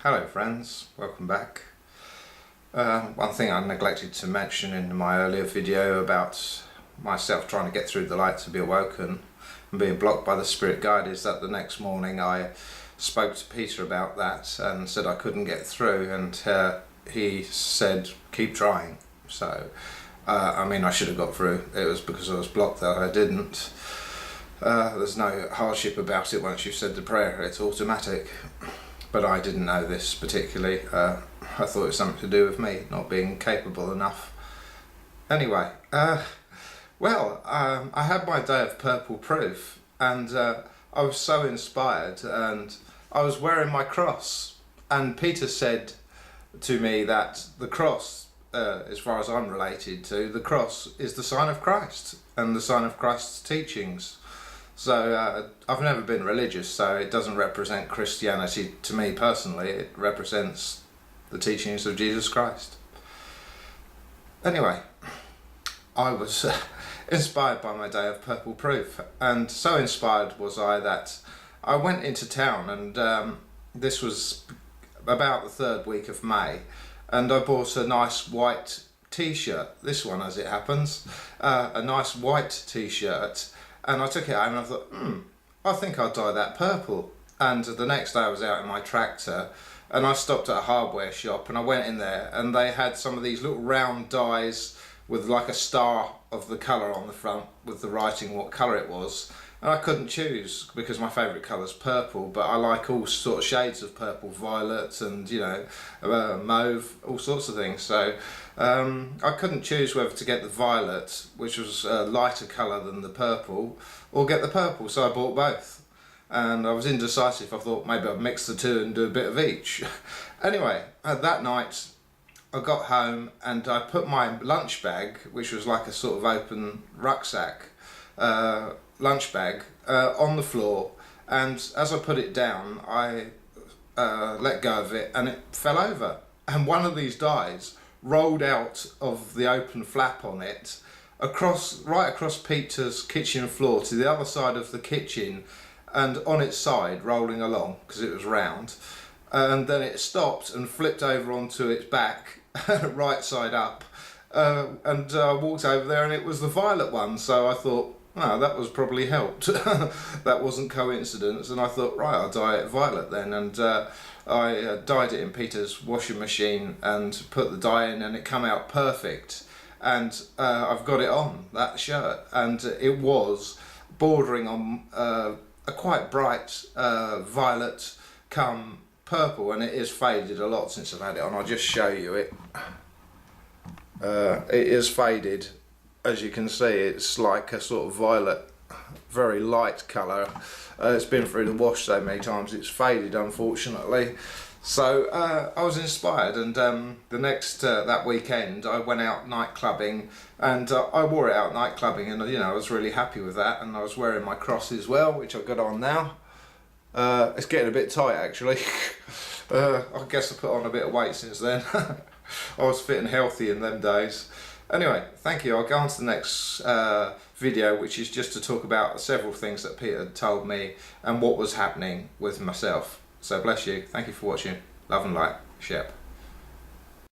Hello friends, welcome back. One thing I neglected to mention in my earlier video about myself trying to get through the light to be awoken and being blocked by the spirit guide is that the next morning I spoke to Peter about that and said I couldn't get through, and he said keep trying. So I should have got through. It was because I was blocked that I didn't. There's no hardship about it once you've said the prayer, it's automatic. But I didn't know this particularly. I thought it was something to do with me not being capable enough. Anyway, I had my day of purple proof, and I was so inspired, and I was wearing my cross, and Peter said to me that the cross, as far as I'm related to, the cross is the sign of Christ and the sign of Christ's teachings. So I've never been religious, so it doesn't represent Christianity to me personally. It represents the teachings of Jesus Christ. Anyway, I was inspired by my day of purple proof, and so inspired was I that I went into town, and this was about the third week of May, and I bought a nice white t-shirt, this one as it happens, a nice white t-shirt. And I took it home and I thought, I think I'll dye that purple. And the next day I was out in my tractor and I stopped at a hardware shop and I went in there and they had some of these little round dyes with like a star of the colour on the front with the writing what colour it was. And I couldn't choose because my favourite colour's purple, but I like all sort of shades of purple, violet and mauve, all sorts of things. So I couldn't choose whether to get the violet, which was a lighter colour than the purple, or get the purple, so I bought both. And I was indecisive. I thought maybe I'd mix the two and do a bit of each. Anyway, that night I got home and I put my lunch bag, which was like a sort of open rucksack, lunch bag, on the floor, and as I put it down I let go of it and it fell over, and one of these dyes rolled out of the open flap on it right across Peter's kitchen floor to the other side of the kitchen, and on its side rolling along because it was round, and then it stopped and flipped over onto its back right side up, and I walked over there and it was the violet one. So I thought, oh, that was probably helped. That wasn't coincidence, and I thought, right, I'll dye it violet then, and I dyed it in Peter's washing machine and put the dye in and it came out perfect, and I've got it on, that shirt, and it was bordering on a quite bright violet come purple, and it is faded a lot since I've had it on. I'll just show you it. It is faded. As you can see, it's like a sort of violet, very light colour. It's been through the wash so many times it's faded, unfortunately. So I was inspired, and the next that weekend I went out night clubbing, and I wore it out night clubbing, and I was really happy with that, and I was wearing my cross as well, which I've got on now. It's getting a bit tight actually. I guess I put on a bit of weight since then. I was fit and healthy in them days. Anyway, thank you. I'll go on to the next video, which is just to talk about several things that Peter told me and what was happening with myself. So bless you. Thank you for watching. Love and light. Shep.